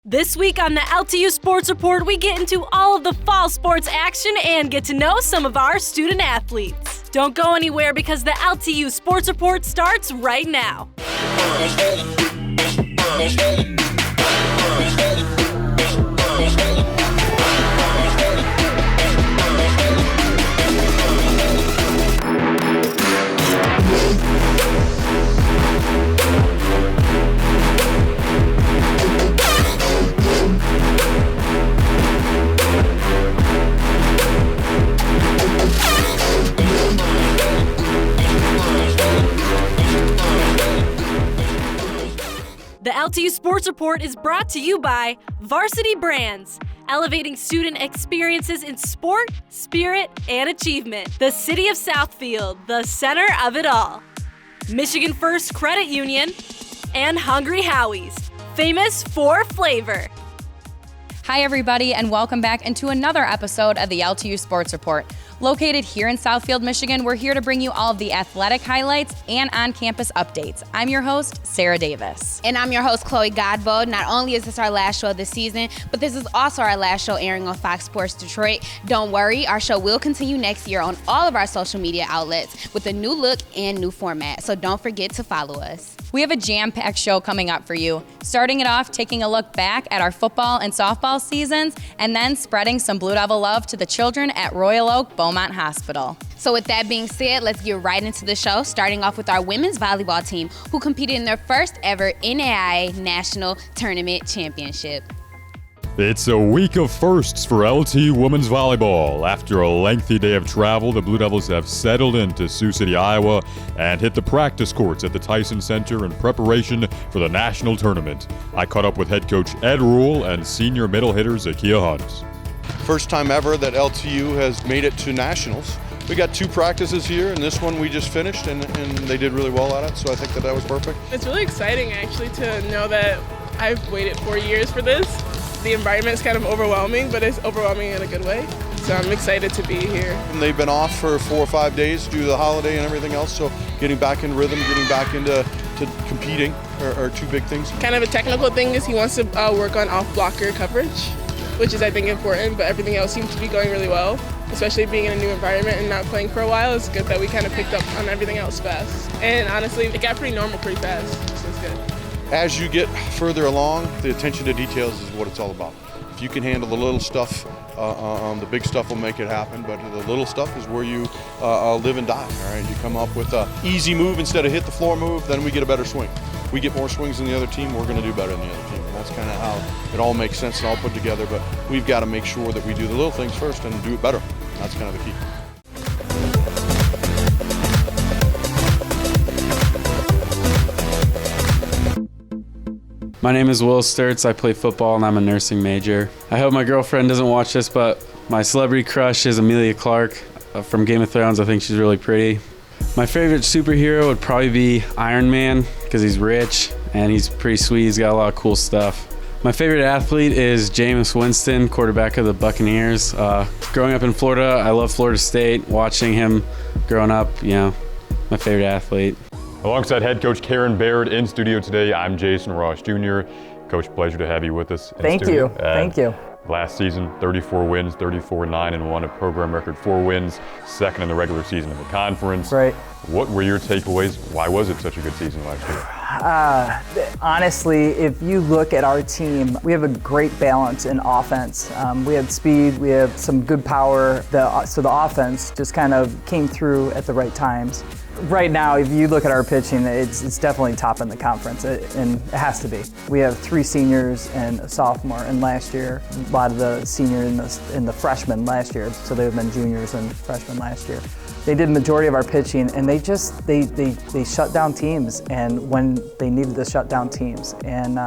This week on the LTU Sports Report, we get into all of the fall sports action and get to know some of our student athletes. Don't go anywhere because the LTU Sports Report starts right now. The LTU Sports Report is brought to you by Varsity Brands, elevating student experiences in sport, spirit, and achievement. The City of Southfield, the center of it all. Michigan First Credit Union, and Hungry Howie's, famous for flavor. Hi everybody, and welcome back into another episode of the LTU Sports Report. Located here in Southfield, Michigan, we're here to bring you all of the athletic highlights and on-campus updates. I'm your host, Sarah Davis. And I'm your host, Chloe Godbold. Not only is this our last show this season, but this is also our last show airing on Fox Sports Detroit. Don't worry, our show will continue next year on all of our social media outlets with a new look and new format, so don't forget to follow us. We have a jam-packed show coming up for you. Starting it off, taking a look back at our football and softball seasons, and then spreading some Blue Devil love to the children at Royal Oak Beaumont Hospital. So with that being said, let's get right into the show, starting off with our women's volleyball team, who competed in their first ever NAIA National Tournament Championship. It's a week of firsts for LTU women's volleyball. After a lengthy day of travel, the Blue Devils have settled into Sioux City, Iowa, and hit the practice courts at the Tyson Center in preparation for the national tournament. I caught up with head coach Ed Rule and senior middle hitter Zakiya Hunt. First time ever that LTU has made it to nationals. We got two practices here, and this one we just finished, and they did really well at it, so I think that was perfect. It's really exciting, actually, to know that I've waited 4 years for this. The environment's kind of overwhelming, but it's overwhelming in a good way. So I'm excited to be here. And they've been off for 4 or 5 days due to the holiday and everything else, so getting back in rhythm, getting back into competing are two big things. Kind of a technical thing is he wants to work on off-blocker coverage, which is, I think, important, but everything else seems to be going really well. Especially being in a new environment and not playing for a while, it's good that we kind of picked up on everything else fast. And honestly, it got pretty normal pretty fast, so it's good. As you get further along, the attention to details is what it's all about. If you can handle the little stuff, the big stuff will make it happen, but the little stuff is where you live and die, all right? You come up with an easy move instead of hit the floor move, then we get a better swing. We get more swings than the other team, we're gonna do better than the other team. And that's kind of how it all makes sense and all put together, but we've got to make sure that we do the little things first and do it better. That's kind of the key. My name is Will Sturts. I play football and I'm a nursing major. I hope my girlfriend doesn't watch this, but my celebrity crush is Emilia Clarke from Game of Thrones. I think she's really pretty. My favorite superhero would probably be Iron Man because he's rich and he's pretty sweet. He's got a lot of cool stuff. My favorite athlete is Jameis Winston, quarterback of the Buccaneers. Growing up in Florida, I love Florida State. Watching him growing up, my favorite athlete. Alongside head coach Karen Baird in studio today, I'm Jason Ross Jr. Coach, pleasure to have you with us. Thank you. Thank you. Last season, 34 wins, 34-9-1, a program record 4 wins, second in the regular season of the conference. Right. What were your takeaways? Why was it such a good season last year? Honestly, if you look at our team, we have a great balance in offense. We have speed, we have some good power, so the offense just kind of came through at the right times. Right now, if you look at our pitching, it's definitely top in the conference, and it has to be. We have 3 seniors and a sophomore, and last year, a lot of the seniors and the freshmen last year, so they've been juniors and freshmen last year. They did the majority of our pitching, and they shut down teams, and when they needed to shut down teams. And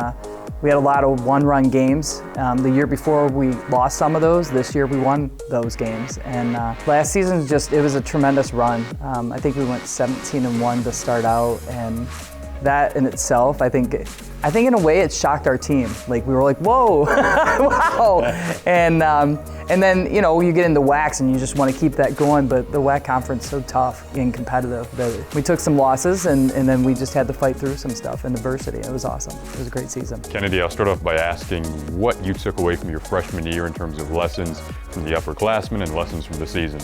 we had a lot of one-run games. The year before we lost some of those. This year we won those games. And last season it was a tremendous run. I think we went 17-1 to start out, and that in itself, I think in a way it shocked our team. Like we were like, whoa, wow. And And then, you know, you get into WACs and you just want to keep that going, but the WAC conference is so tough and competitive that we took some losses and then we just had to fight through some stuff and adversity. It was awesome. It was a great season. Kennedy, I'll start off by asking what you took away from your freshman year in terms of lessons from the upperclassmen and lessons from the season.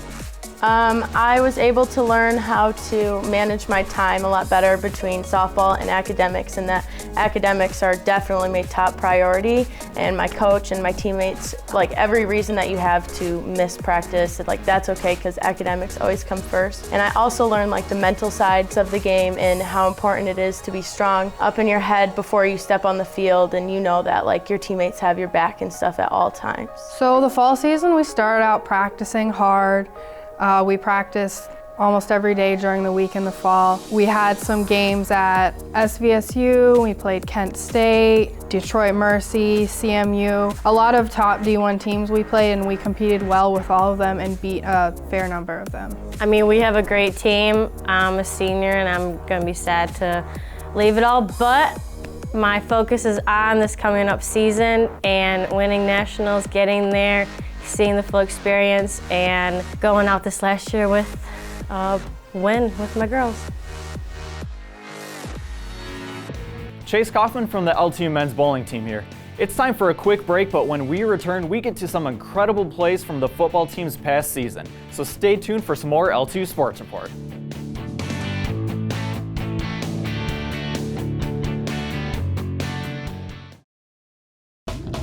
I was able to learn how to manage my time a lot better between softball and academics, and that academics are definitely my top priority, and my coach and my teammates, like every reason that you have to miss practice, like that's okay because academics always come first. And I also learned like the mental sides of the game and how important it is to be strong up in your head before you step on the field, and you know that like your teammates have your back and stuff at all times. So the fall season, we started out practicing hard. We practiced almost every day during the week in the fall. We had some games at SVSU, we played Kent State, Detroit Mercy, CMU. A lot of top D1 teams we played, and we competed well with all of them and beat a fair number of them. I mean, we have a great team. I'm a senior and I'm gonna be sad to leave it all, but my focus is on this coming up season and winning nationals, getting there, seeing the full experience, and going out this last year with a win with my girls. Chase Kaufman from the LTU men's bowling team here. It's time for a quick break, but when we return, we get to some incredible plays from the football team's past season. So stay tuned for some more LTU Sports Report.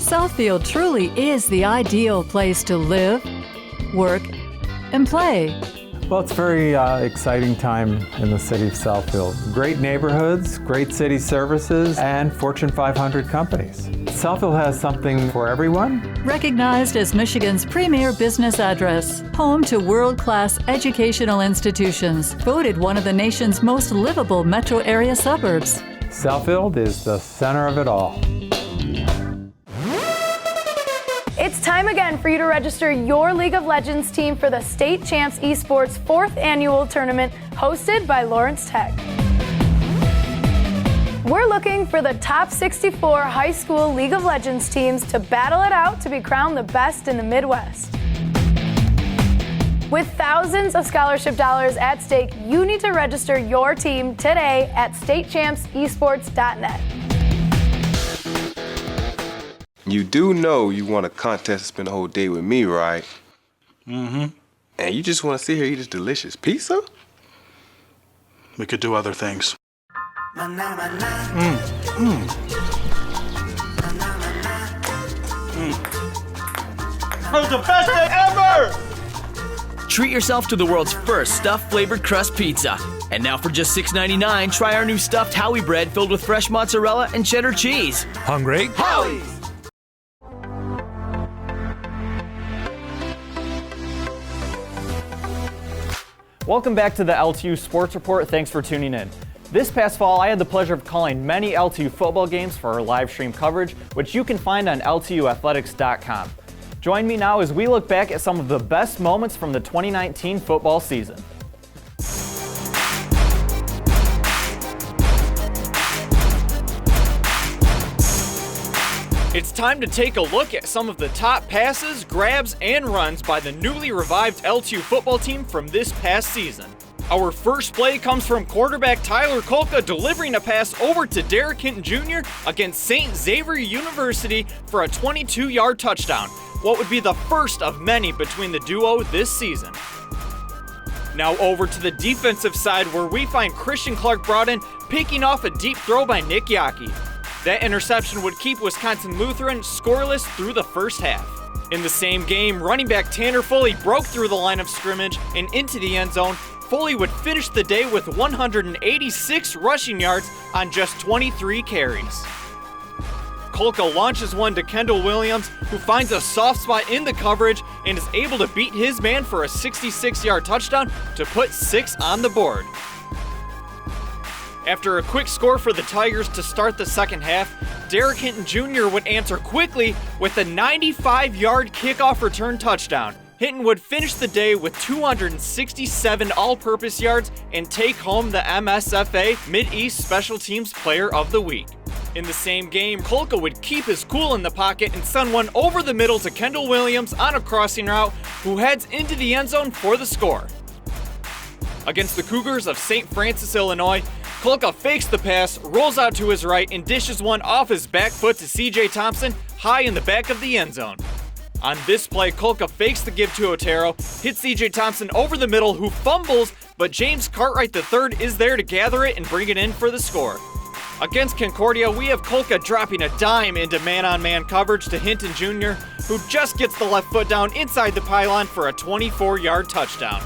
Southfield truly is the ideal place to live, work, and play. Well, it's a very exciting time in the city of Southfield. Great neighborhoods, great city services, and Fortune 500 companies. Southfield has something for everyone. Recognized as Michigan's premier business address, home to world-class educational institutions, voted one of the nation's most livable metro area suburbs. Southfield is the center of it all. It's time again for you to register your League of Legends team for the State Champs Esports 4th Annual Tournament hosted by Lawrence Tech. We're looking for the top 64 high school League of Legends teams to battle it out to be crowned the best in the Midwest. With thousands of scholarship dollars at stake, you need to register your team today at statechampsesports.net. You do know you want a contest to spend the whole day with me, right? Mm-hmm. And you just want to sit here and eat this delicious pizza? We could do other things. Who's the best day ever? Treat yourself to the world's first stuffed flavored crust pizza. And now for just $6.99, try our new stuffed Howie bread filled with fresh mozzarella and cheddar cheese. Hungry? Howie! Welcome back to the LTU Sports Report. Thanks for tuning in. This past fall, I had the pleasure of calling many LTU football games for our live stream coverage, which you can find on LTUathletics.com. Join me now as we look back at some of the best moments from the 2019 football season. It's time to take a look at some of the top passes, grabs, and runs by the newly revived LTU football team from this past season. Our first play comes from quarterback Tyler Kolka delivering a pass over to Derek Hinton Jr. against St. Xavier University for a 22-yard touchdown, what would be the first of many between the duo this season. Now over to the defensive side where we find Christian Clark Broughton picking off a deep throw by Nick Yockey. That interception would keep Wisconsin Lutheran scoreless through the first half. In the same game, running back Tanner Foley broke through the line of scrimmage and into the end zone. Foley would finish the day with 186 rushing yards on just 23 carries. Kolka launches one to Kendall Williams, who finds a soft spot in the coverage and is able to beat his man for a 66-yard touchdown to put 6 on the board. After a quick score for the Tigers to start the second half, Derek Hinton Jr. would answer quickly with a 95-yard kickoff return touchdown. Hinton would finish the day with 267 all-purpose yards and take home the MSFA Mid-East Special Teams Player of the Week. In the same game, Kolka would keep his cool in the pocket and send one over the middle to Kendall Williams on a crossing route, who heads into the end zone for the score. Against the Cougars of St. Francis, Illinois, Kolka fakes the pass, rolls out to his right, and dishes one off his back foot to CJ Thompson high in the back of the end zone. On this play, Kolka fakes the give to Otero, hits CJ Thompson over the middle, who fumbles, but James Cartwright III is there to gather it and bring it in for the score. Against Concordia, we have Kolka dropping a dime into man-on-man coverage to Hinton Jr., who just gets the left foot down inside the pylon for a 24-yard touchdown.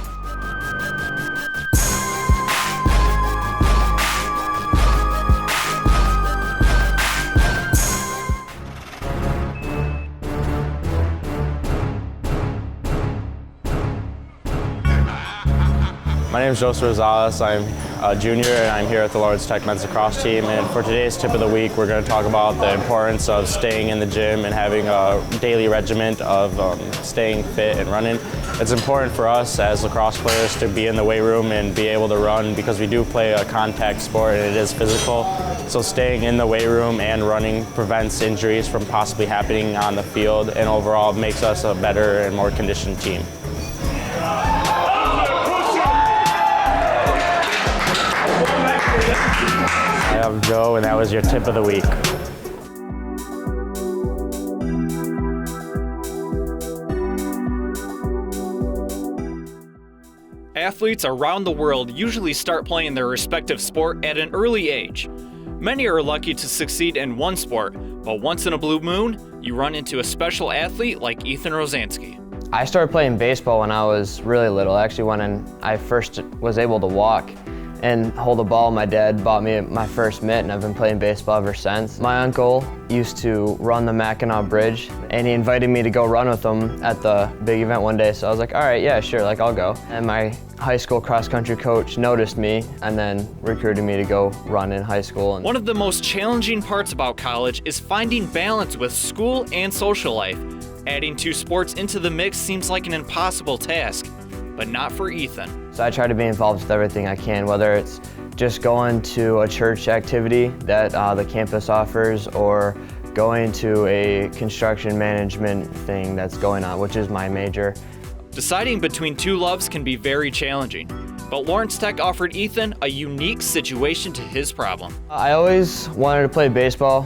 My name is Joseph Rosales. I'm a junior and I'm here at the Lawrence Tech Men's Lacrosse team. And for today's tip of the week, we're going to talk about the importance of staying in the gym and having a daily regiment of staying fit and running. It's important for us as lacrosse players to be in the weight room and be able to run because we do play a contact sport and it is physical. So staying in the weight room and running prevents injuries from possibly happening on the field and overall makes us a better and more conditioned team. I'm Joe, and that was your tip of the week. Athletes around the world usually start playing their respective sport at an early age. Many are lucky to succeed in one sport, but once in a blue moon, you run into a special athlete like Ethan Rosansky. I started playing baseball when I was really little. Actually, when I first was able to walk and hold a ball, my dad bought me my first mitt, and I've been playing baseball ever since. My uncle used to run the Mackinac Bridge, and he invited me to go run with him at the big event one day, so I was like, all right, yeah, sure, like I'll go. And my high school cross-country coach noticed me and then recruited me to go run in high school. One of the most challenging parts about college is finding balance with school and social life. Adding two sports into the mix seems like an impossible task, but not for Ethan. So I try to be involved with everything I can, whether it's just going to a church activity that the campus offers or going to a construction management thing that's going on, which is my major. Deciding between two loves can be very challenging, but Lawrence Tech offered Ethan a unique situation to his problem. I always wanted to play baseball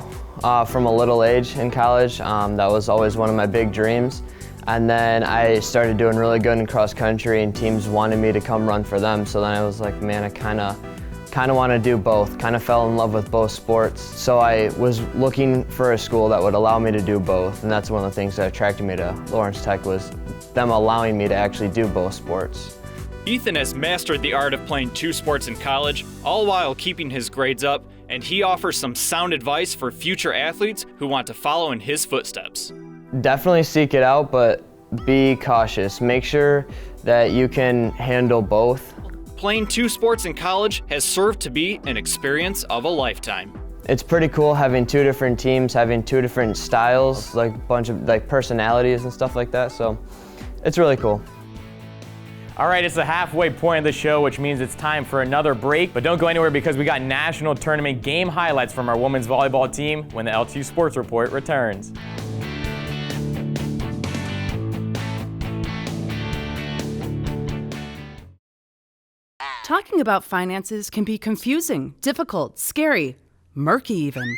from a little age in college. That was always one of my big dreams. And then I started doing really good in cross country and teams wanted me to come run for them. So then I was like, man, I kind of want to do both. Kind of fell in love with both sports. So I was looking for a school that would allow me to do both. And that's one of the things that attracted me to Lawrence Tech was them allowing me to actually do both sports. Ethan has mastered the art of playing two sports in college, all while keeping his grades up, and he offers some sound advice for future athletes who want to follow in his footsteps. Definitely seek it out, but be cautious. Make sure that you can handle both. Playing two sports in college has served to be an experience of a lifetime. It's pretty cool having two different teams, having two different styles, like a bunch of personalities and stuff like that, so it's really cool. All right, it's the halfway point of the show, which means it's time for another break. But don't go anywhere because we got national tournament game highlights from our women's volleyball team when the LTU Sports Report returns. Talking about finances can be confusing, difficult, scary, murky even.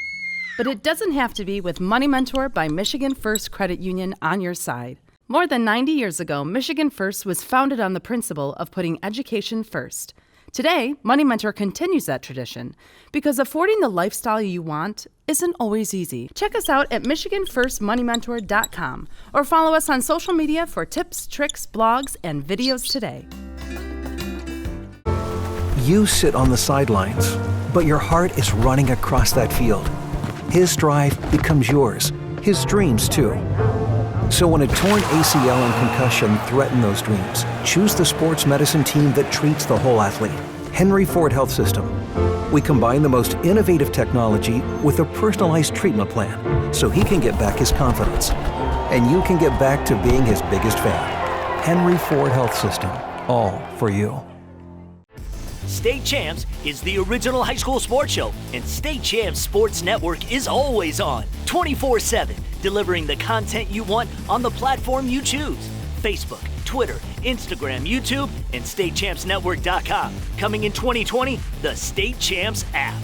But it doesn't have to be with Money Mentor by Michigan First Credit Union on your side. More than 90 years ago, Michigan First was founded on the principle of putting education first. Today, Money Mentor continues that tradition because affording the lifestyle you want isn't always easy. Check us out at MichiganFirstMoneyMentor.com or follow us on social media for tips, tricks, blogs, and videos today. You sit on the sidelines, but your heart is running across that field. His drive becomes yours, his dreams too. So when a torn ACL and concussion threaten those dreams, choose the sports medicine team that treats the whole athlete. Henry Ford Health System. We combine the most innovative technology with a personalized treatment plan so he can get back his confidence. And you can get back to being his biggest fan. Henry Ford Health System. All for you. State Champs is the original high school sports show, and State Champs Sports Network is always on, 24/7, delivering the content you want on the platform you choose. Facebook, Twitter, Instagram, YouTube, and StateChampsNetwork.com. Coming in 2020, the State Champs app.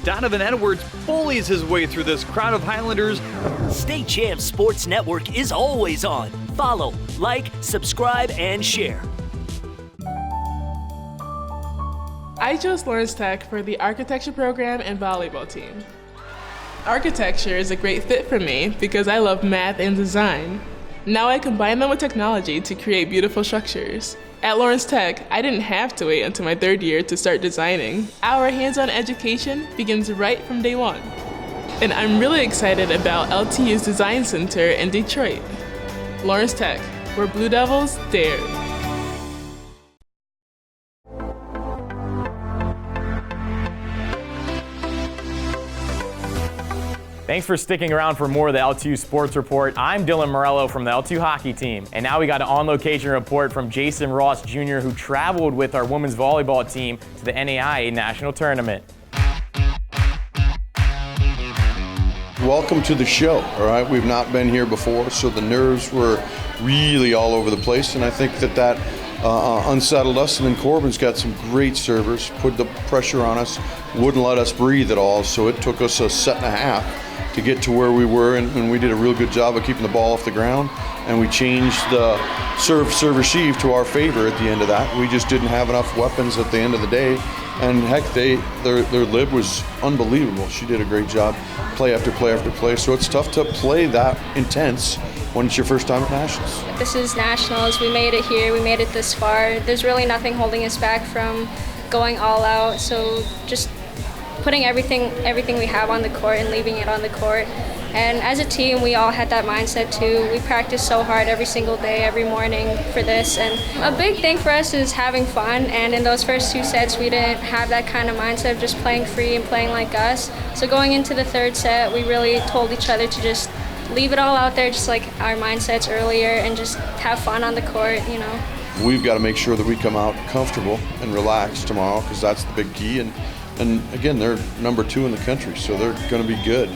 Donovan Edwards bullies his way through this crowd of Highlanders. State Champs Sports Network is always on. Follow, like, subscribe, and share. I chose Lawrence Tech for the architecture program and volleyball team. Architecture is a great fit for me because I love math and design. Now I combine them with technology to create beautiful structures. At Lawrence Tech, I didn't have to wait until my third year to start designing. Our hands-on education begins right from day one. And I'm really excited about LTU's Design Center in Detroit. Lawrence Tech, where Blue Devils dare. Thanks for sticking around for more of the LTU Sports Report. I'm Dylan Morello from the LTU hockey team. And now we got an on-location report from Jason Ross Jr., who traveled with our women's volleyball team to the NAIA National Tournament. Welcome to the show, all right? We've not been here before, so the nerves were really all over the place, and I think that unsettled us. And then Corbin's got some great servers, put the pressure on us, wouldn't let us breathe at all, so it took us a set and a half to get to where we were, and we did a real good job of keeping the ball off the ground, and we changed the serve-receive to our favor at the end of that. We just didn't have enough weapons at the end of the day, and heck, their lib was unbelievable. She did a great job, play after play after play, so it's tough to play that intense when it's your first time at Nationals. This is Nationals. We made it here. We made it this far. There's really nothing holding us back from going all out, so just putting everything we have on the court and leaving it on the court. And as a team, we all had that mindset too. We practiced so hard every single day, every morning for this. And a big thing for us is having fun. And in those first two sets, we didn't have that kind of mindset of just playing free and playing like us. So going into the third set, we really told each other to just leave it all out there, just like our mindsets earlier, and just have fun on the court, you know. We've got to make sure that we come out comfortable and relaxed tomorrow, because that's the big key. And again, they're number 2 in the country, so they're going to be good.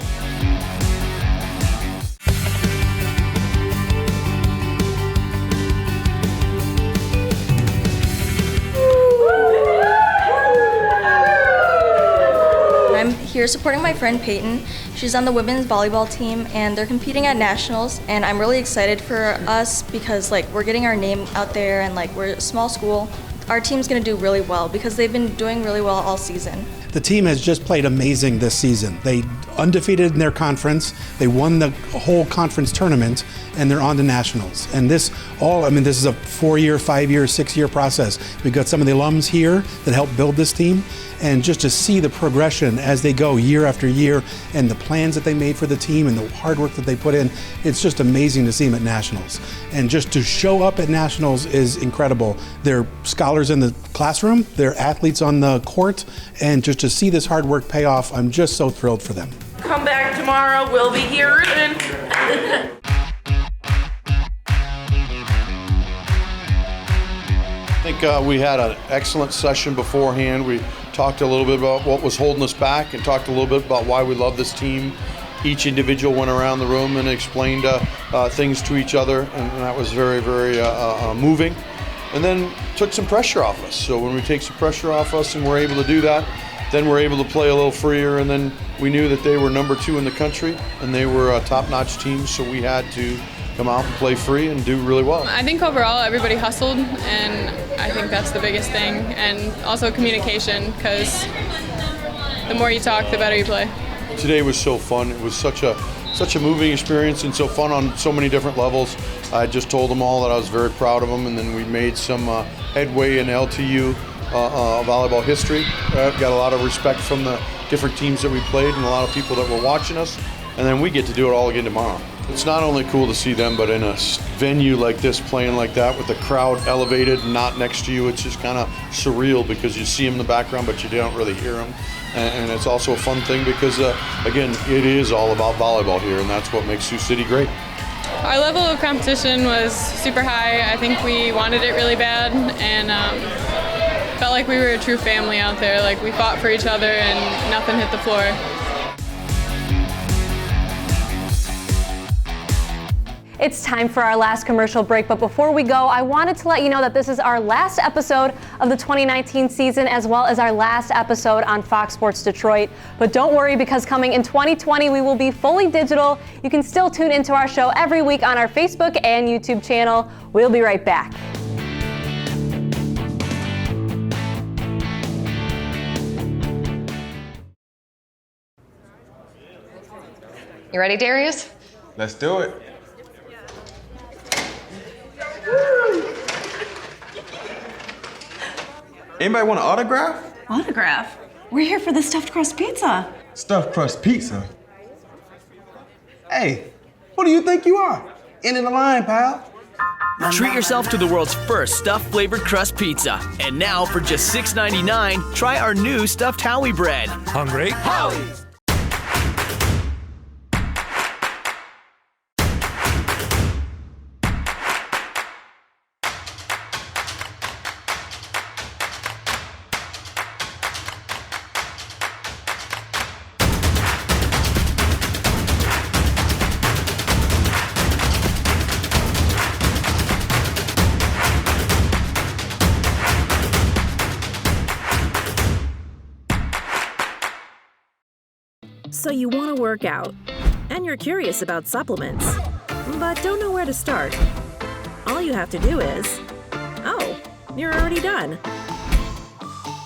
I'm here supporting my friend Peyton. She's on the women's volleyball team, and they're competing at nationals, and I'm really excited for us because we're getting our name out there, and we're a small school. Our team's going to do really well because they've been doing really well all season. The team has just played amazing this season. They undefeated in their conference. They won the whole conference tournament, and they're on to nationals. And this is a 4-year, 5-year, 6-year process. We've got some of the alums here that helped build this team, and just to see the progression as they go year after year, and the plans that they made for the team and the hard work that they put in, it's just amazing to see them at nationals. And just to show up at nationals is incredible. They're scholars in the classroom, they're athletes on the court, and just to see this hard work pay off, I'm just so thrilled for them. Come back tomorrow, we'll be here rooting. I think we had an excellent session beforehand. We talked a little bit about what was holding us back and talked a little bit about why we love this team. Each individual went around the room and explained things to each other, and that was very, very moving. And then took some pressure off us. So when we take some pressure off us and we're able to do that, then we're able to play a little freer. And then we knew that they were number 2 in the country and they were a top-notch team, so we had to come out and play free and do really well. I think overall everybody hustled, and I think that's the biggest thing. And also communication, because the more you talk, the better you play. Today was so fun. It was such a moving experience and so fun on so many different levels. I just told them all that I was very proud of them, and then we made some headway in LTU volleyball history. Got a lot of respect from the different teams that we played and a lot of people that were watching us, and then we get to do it all again tomorrow. It's not only cool to see them, but in a venue like this, playing like that with the crowd elevated and not next to you, it's just kind of surreal because you see them in the background, but you don't really hear them. And it's also a fun thing because, again, it is all about volleyball here, and that's what makes Sioux City great. Our level of competition was super high. I think we wanted it really bad, and felt like we were a true family out there. Like we fought for each other and nothing hit the floor. It's time for our last commercial break, but before we go, I wanted to let you know that this is our last episode of the 2019 season, as well as our last episode on Fox Sports Detroit. But don't worry, because coming in 2020, we will be fully digital. You can still tune into our show every week on our Facebook and YouTube channel. We'll be right back. You ready, Darius? Let's do it. Anybody want an autograph? Autograph? We're here for the stuffed crust pizza. Stuffed crust pizza? Hey, who do you think you are? End of the line, pal. Treat yourself to the world's first stuffed flavored crust pizza. And now, for just $6.99, try our new stuffed Howie bread. Hungry? Howie! So you want to work out, and you're curious about supplements, but don't know where to start. All you have to do is, oh, you're already done.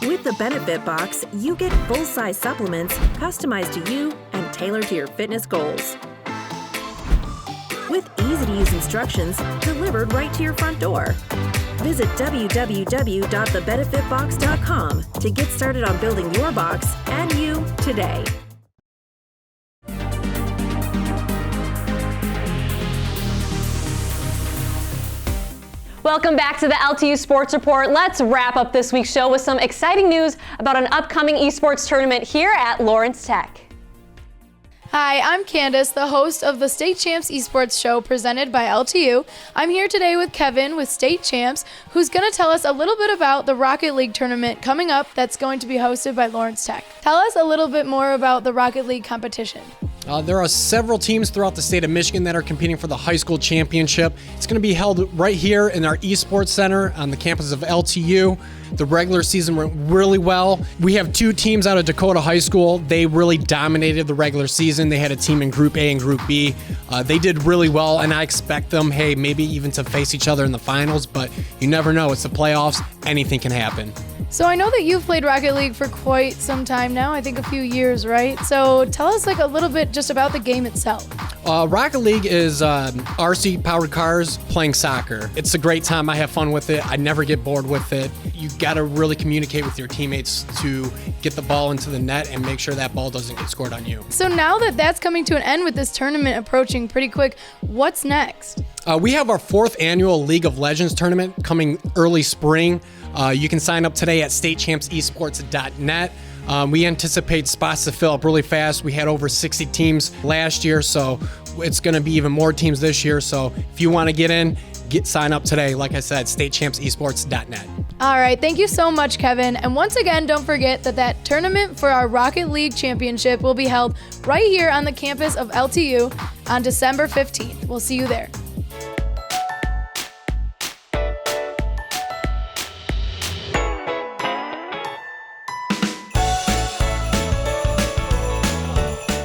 With the Benefit Box, you get full-size supplements customized to you and tailored to your fitness goals. With easy-to-use instructions delivered right to your front door. Visit www.thebenefitbox.com to get started on building your box and you today. Welcome back to the LTU Sports Report. Let's wrap up this week's show with some exciting news about an upcoming esports tournament here at Lawrence Tech. Hi, I'm Candace, the host of the State Champs Esports Show presented by LTU. I'm here today with Kevin with State Champs, who's going to tell us a little bit about the Rocket League tournament coming up that's going to be hosted by Lawrence Tech. Tell us a little bit more about the Rocket League competition. There are several teams throughout the state of Michigan that are competing for the high school championship. It's going to be held right here in our esports center on the campus of LTU. The regular season went really well. We have two teams out of Dakota High School. They really dominated the regular season. They had a team in Group A and Group B. They did really well, and I expect them, maybe even to face each other in the finals, but you never know. It's the playoffs. Anything can happen. So I know that you've played Rocket League for quite some time now, I think a few years, right? So tell us a little bit just about the game itself. Rocket League is RC powered cars playing soccer. It's a great time. I have fun with it. I never get bored with it. You got to really communicate with your teammates to get the ball into the net and make sure that ball doesn't get scored on you. So now that that's coming to an end with this tournament approaching pretty quick, what's next? We have our 4th annual League of Legends tournament coming early spring. You can sign up today at statechampsesports.net. We anticipate spots to fill up really fast. We had over 60 teams last year, so it's going to be even more teams this year. So if you want to get in, sign up today. Like I said, statechampsesports.net. All right, thank you so much, Kevin. And once again, don't forget that tournament for our Rocket League Championship will be held right here on the campus of LTU on December 15th. We'll see you there.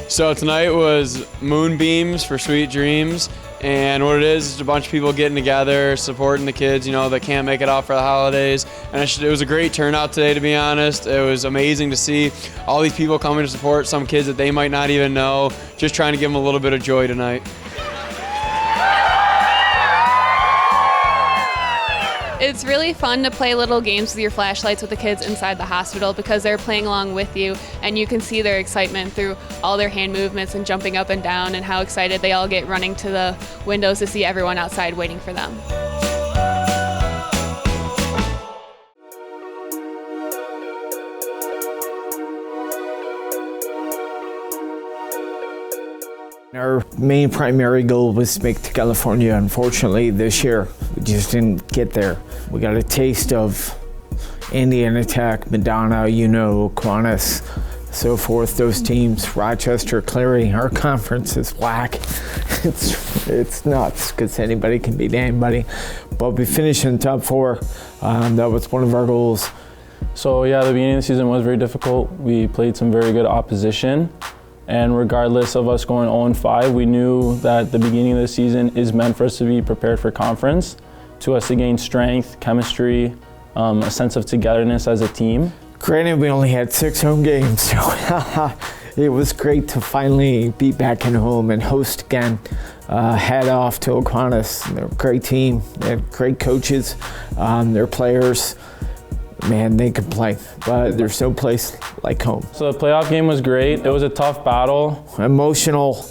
So tonight was Moonbeams for Sweet Dreams, and what it is a bunch of people getting together, supporting the kids, that can't make it out for the holidays. And it was a great turnout today, to be honest. It was amazing to see all these people coming to support some kids that they might not even know, just trying to give them a little bit of joy tonight. It's really fun to play little games with your flashlights with the kids inside the hospital because they're playing along with you and you can see their excitement through all their hand movements and jumping up and down and how excited they all get running to the windows to see everyone outside waiting for them. Our main primary goal was to make it to California. Unfortunately, this year, we just didn't get there. We got a taste of, Indiana Tech, Madonna, Aquinas, so forth. Those teams, Rochester, Clary, our conference is whack. It's nuts because anybody can beat anybody. But we finished in the top 4. That was one of our goals. So yeah, the beginning of the season was very difficult. We played some very good opposition. And regardless of us going 0-5, we knew that the beginning of the season is meant for us to be prepared for conference, to us to gain strength, chemistry, a sense of togetherness as a team. Granted, we only had 6 home games, so it was great to finally be back at home and host again. Hat off to Aquinas. They're a great team. They had great coaches. Their players, man, they can play, but there's no place like home. So the playoff game was great. It was a tough battle. Emotional.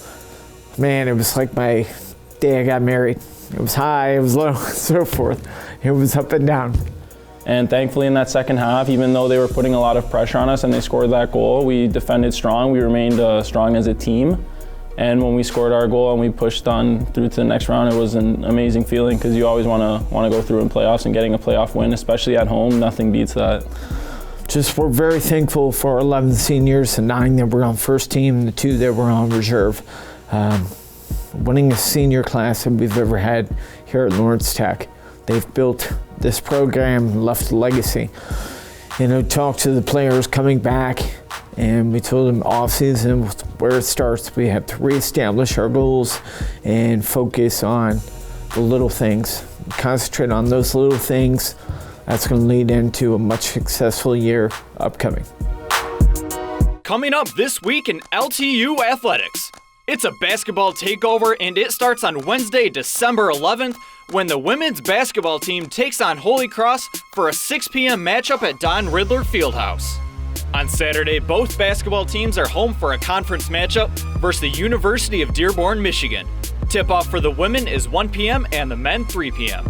Man, it was like my day I got married. It was high, it was low, so forth. It was up and down. And thankfully in that second half, even though they were putting a lot of pressure on us and they scored that goal, we defended strong. We remained strong as a team. And when we scored our goal and we pushed on through to the next round, it was an amazing feeling because you always want to go through in playoffs, and getting a playoff win, especially at home, nothing beats that. Just we're very thankful for our 11 seniors, the 9 that were on first team, and the 2 that were on reserve. Winning a senior class that we've ever had here at Lawrence Tech. They've built this program, left a legacy. Talked to the players coming back, and we told them off season where it starts. We have to reestablish our goals and focus on the little things. Concentrate on those little things. That's going to lead into a much successful year upcoming. Coming up this week in LTU athletics. It's a basketball takeover, and it starts on Wednesday, December 11th, when the women's basketball team takes on Holy Cross for a 6 p.m. matchup at Don Riddler Fieldhouse. On Saturday, both basketball teams are home for a conference matchup versus the University of Dearborn, Michigan. Tip-off for the women is 1 p.m. and the men 3 p.m.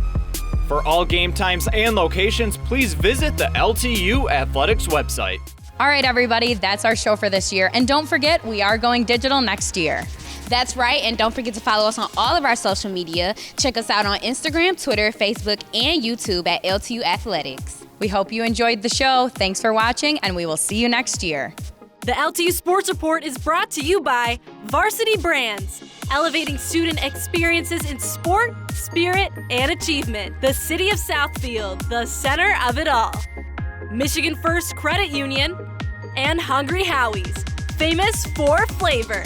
For all game times and locations, please visit the LTU Athletics website. All right, everybody, that's our show for this year. And don't forget, we are going digital next year. That's right, and don't forget to follow us on all of our social media. Check us out on Instagram, Twitter, Facebook, and YouTube at LTU Athletics. We hope you enjoyed the show. Thanks for watching, and we will see you next year. The LTU Sports Report is brought to you by Varsity Brands, elevating student experiences in sport, spirit, and achievement. The City of Southfield, the center of it all. Michigan First Credit Union, and Hungry Howie's, famous for flavor.